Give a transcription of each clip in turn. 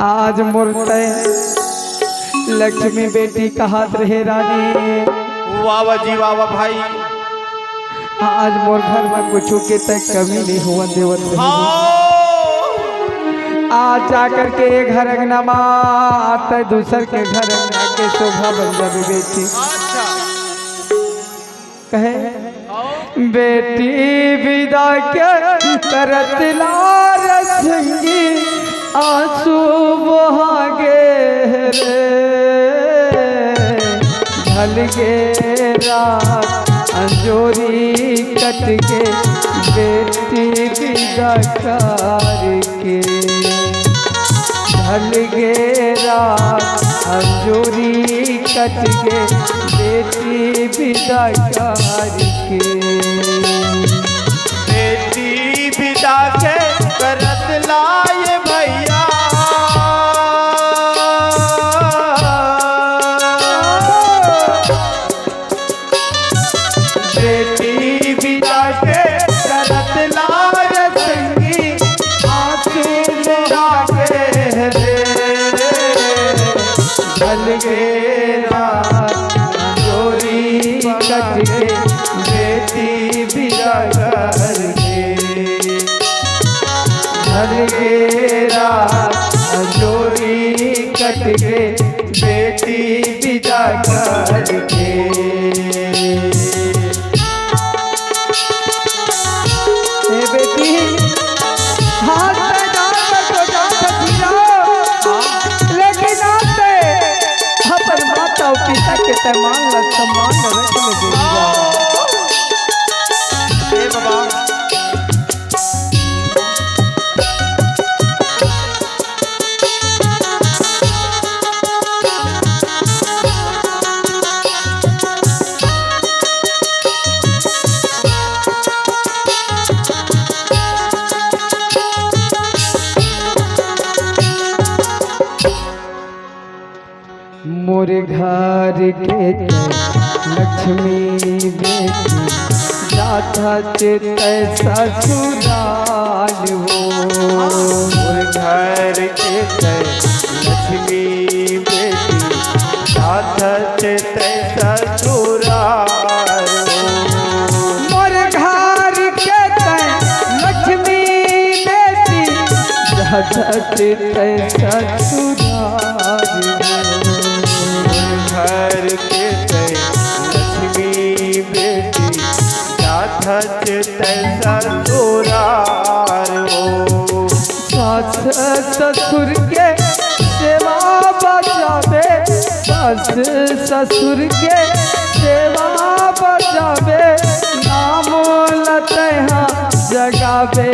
आज मूर्ते लक्ष्मी बेटी कहात रहे रानी। वाह जी वाह भाई। आज मोर घर में कुछ के तक कमी नहीं हुआ देवत। आज जाकर के घर अंगना आते दूसर के घर अंगना के शोभा बन जावे बेटी। कहे बेटी विदा के करत लार संगी आंसू बहागे रे ढल गे रात अंजोरी कट के बेटी विदा करके ढल गे रात अंजोरी कट के बेटी विदा करके बेटी विदा के करत लाए भैया बेटी विदा के करत लाए संगी आंसू बहागे रे ढल गे रात अंजोरी कट के बेटी विदा करके ढल गे रात अंजोरी कट के बेटी विदा करके। बेटी हाथ पे जाकर तो जा सकती जाओ, लेकिन आपसे अपन माता और पिता के सम्मान रख में बाबा मोरे घर के लक्ष्मी बेटी जाता चित ससुराल हो। मोरे घर के लक्ष्मी बेटी जाता चित ससुराल मोरे घर के लक्ष्मी बेटी जाता चित ससुराल घर के लक्ष्मी बेटी जाता ससुराल सास ससुर के सेवा बचावे, सास ससुर के सेवा बचावे, नाम लते जगावे।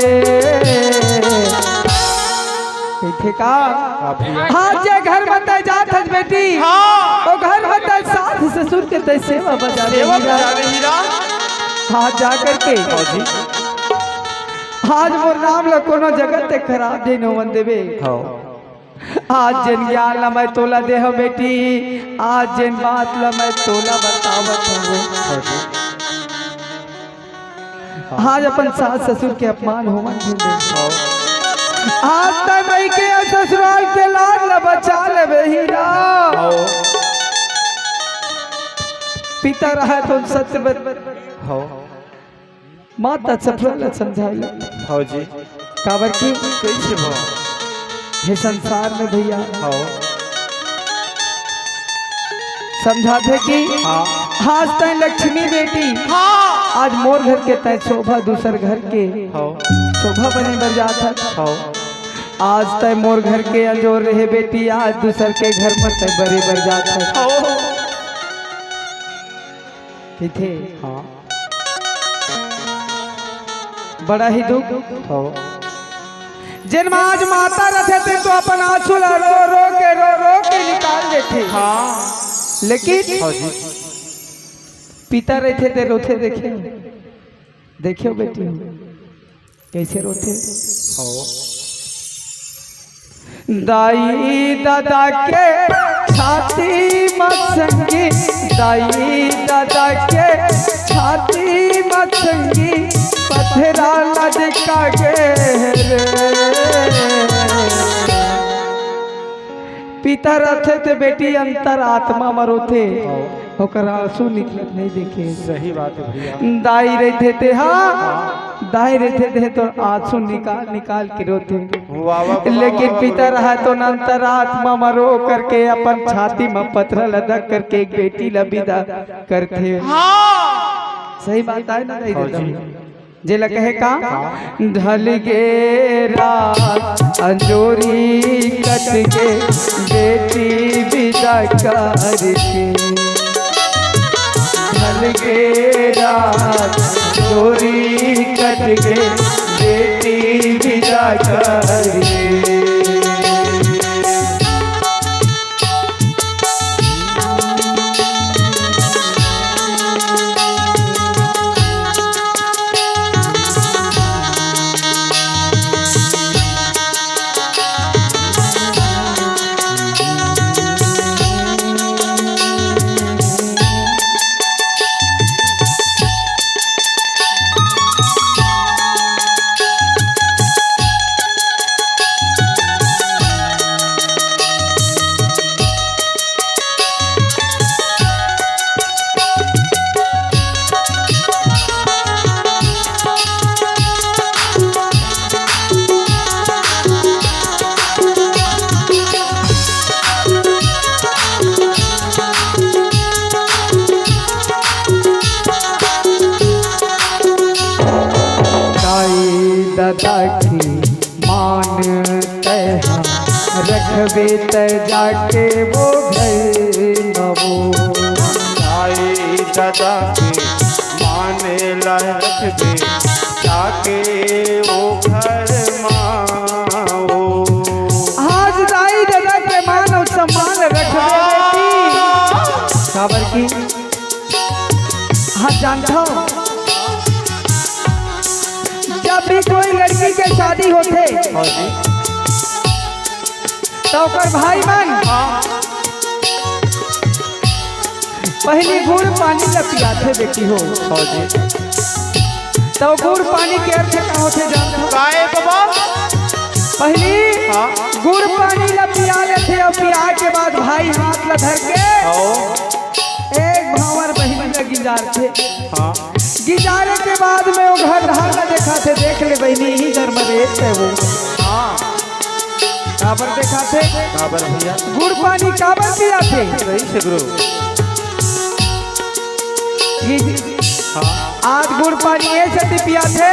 का हाँ जे घर बताए जात है बेटी तो घर बताए सास ससुर के ते सेवा बजावे हाँ जाकर के आज मोर नाम ला कोनो जगत ते खराब दे नो मन देवे। आज जन ज्ञान ला मैं तोला दे हो बेटी, आज जन बात ला मैं तोला बतावत हूँ। आज अपन सास ससुर के अपमान हो मन दे आज तक मई के ससुराल के लाल ला बचा ले हीरा। पिता रहा तो सत्य माता सफल समझाई हो जी काबर की कैसे भो हे संसार में भैया समझाते कि आज तय लक्ष्मी बेटी आज मोर घर के तय शोभा दूसर घर के शोभा बने बर जाता। आज तय मोर घर के अंजोर रहे बेटी आज दूसर के घर में तय बड़े बर जाता। थे बड़ा ही दुख जिन आज माता रहते थे तो अपन आंसू रो के निकाल देते। लेकिन पिता रहते थे रोते देखे देखियो बेटी कैसे रोते। दाई दादा के छाती मत संगी, दाई दादा के छाती मत संगी, पत्थरा लटका गे रे पिता रहते थे बेटी अंतर आत्मा मरोथे होकर आंसू निकलत नहीं देखे। सही बात है भैया। दाई रहते थे हाँ दाई रहते थे तो आंसू निकाल निकाल के रोते। वाह वाह। लेकिन पिता रहा तो अंतर आत्मा मरो करके अपन छाती में पत्थर लदक करके एक बेटी लबिदा करते। सही बात है ना जेला कहे का ढल गे रात अंजोरी कट के बेटी विदा करके। ढल गे रात अंजोरी कट के बेटी विदा करके। दादा मान रखबे त जाके वो घर नवो। दाई दादा के माने ला रखबे जाके वो घर माओ। आज दाई दादा के मान और सम्मान रखबे बेटी खबर की। हाँ जानता हूँ जब भी कोई लड़की के शादी होते तो भाई बहन पहले गुड़ पानी ला पियाथे बेटी हो। तो गुड़ पानी के अर्थ क्या होते जानते हो? पहले गुड़ पानी ला पिया लेते और पिया के बाद भाई हाथ ला धर के एक भावर बहन ला गिजार थे। गिजारे के बाद में वो घर धार में देखा थे देख ले बहनी ही घर में रहते वो। काबर देखा थे काबर भैया गुड़ पानी काबर पिया थे। सही से गुरु। आज गुड़ पानी ऐसे पिया थे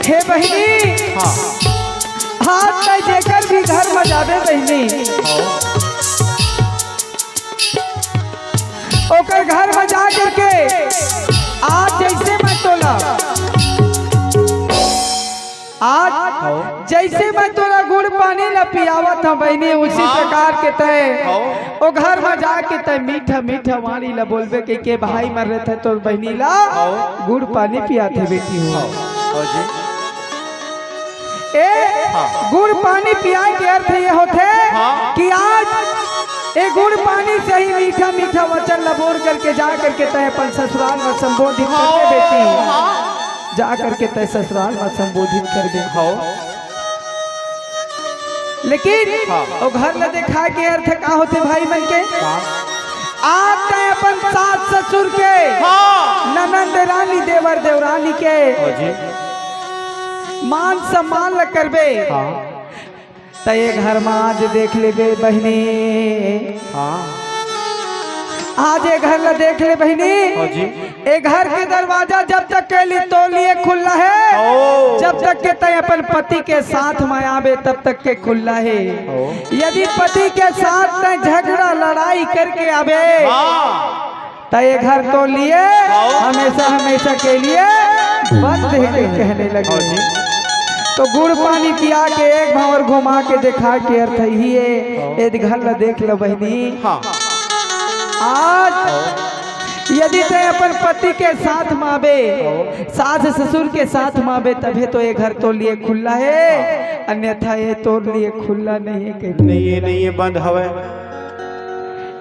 हे बहनी। हाथ में देकर भी घर में जावे बहनी ओकर घर में जा करके आज जैसे मैं तोला आज जैसे मैं तोला गुड़ पानी ला पियावा था बहनी उसी प्रकार के तय ओ घर में जाके तय मीठा मीठा वाणी ला बोलबे के भाई मर रहे थे तो बहनी ला गुड़ पानी पियाते बेटी हो। गुड़ पानी पिया के अर्थ ये होते कि आज ए गुड़ पानी से ही मीठा मीठा वचन लबोर करके जा करके तय अपन ससुराल में संबोधित करके बेटी जा करके तय ससुराल में संबोधित कर दे। लेकिन वो घर में देखा के अर्थ का होते भाई मन के आज तय अपन सास ससुर के ननंद रानी देवर देवरानी के मान सम्मान ल करबे तय घर में आज देख ले बहनी। आज ये घर ला देख ले बहनी एक घर के दरवाजा जब तक के लिए तो लिए खुला है जब तक के तय अपन पति के साथ में आवे तब तक के खुला है। यदि पति के साथ तय झगड़ा लड़ाई करके आवे तय घर तो लिए हमेशा हमेशा के लिए बंद है कहने लगे। तो गुड़ पानी पिया के एक भावर घुमा के दिखा के अर्थ ही है यदि घर ला देख लो बहनी। आज यदि ते अपन पति के साथ मावे सास ससुर के साथ मावे तभी तो ये घर तो लिए खुला है अन्यथा ये तो लिए खुला नहीं है। नहीं ये बंद हवे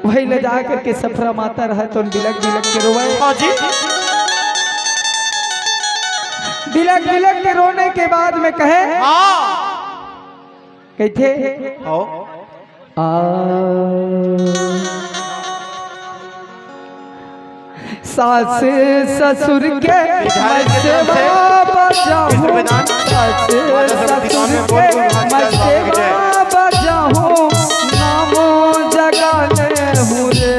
वही ले जा करके सफरा माता रहा तो बिलक बिलक के रोवे। बिलक बिलक के रोने के बाद में कहे कहते सास ससुर के मस्तेवा बजाऊं, सास ससुर के मस्तेवा बजाऊं, नामो जगाने हूँ रे।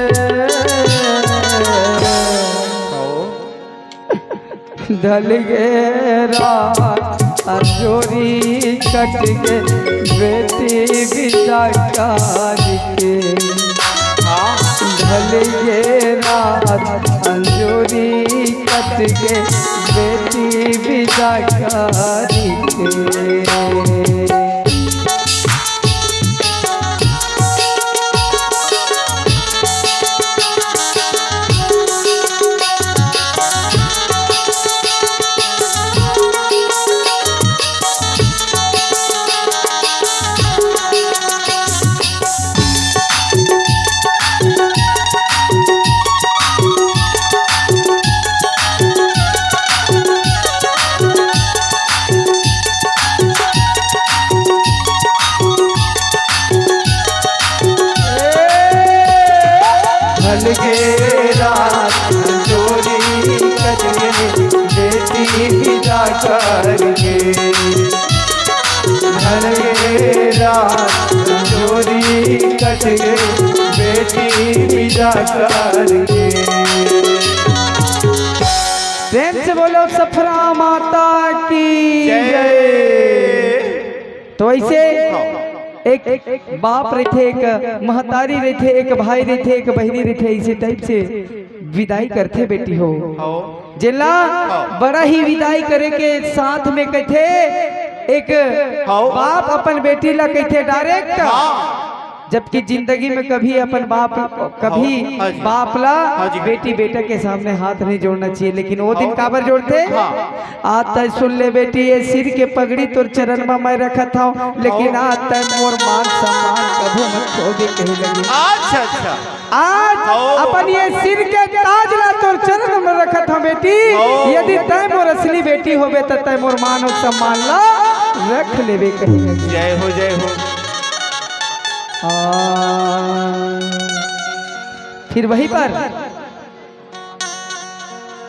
ढल गे रात अंजोरी कट गे बेटी बिदाकारी के। ढल गे रात अंजोरी कट गे बेटी बिदाकारी के। ढल गे रात अंजोरी कट गे बेटी विदा करके। ढल गे रात अंजोरी कट गे बेटी विदा करके। प्रेम से बोलो सफरा माता की जय। तो ऐसे एक बाप रहते, एक महतारी रहते, एक भाई रहते, एक बहनी रहते, इसी टाइप से विदाई करते बेटी हो। जिला बड़ा ही विदाई करे के साथ में कहते एक बाप अपन बेटी ला कहते डायरेक्ट, जबकि जिंदगी में कभी अपन बाप ला बेटी बेटा के सामने हाथ नहीं जोड़ना चाहिए। लेकिन वो दिन काबर जोड़ते, आज तक सुन ले बेटी ये सिर के पगड़ी तोर चरण में मैं रखा था, लेकिन आज तक मोर मान सम्मान कभी मत खोगे कहीं लगे। अच्छा अच्छा, आज अपन ये सिर के ताज ला तोर चरण में रखा था बेटी। यदि तय मोर असली बेटी होवे तो तय मोर मान और सम्मान ला रख लेवे कहीं लगे। जय हो जय हो। फिर वहीं पर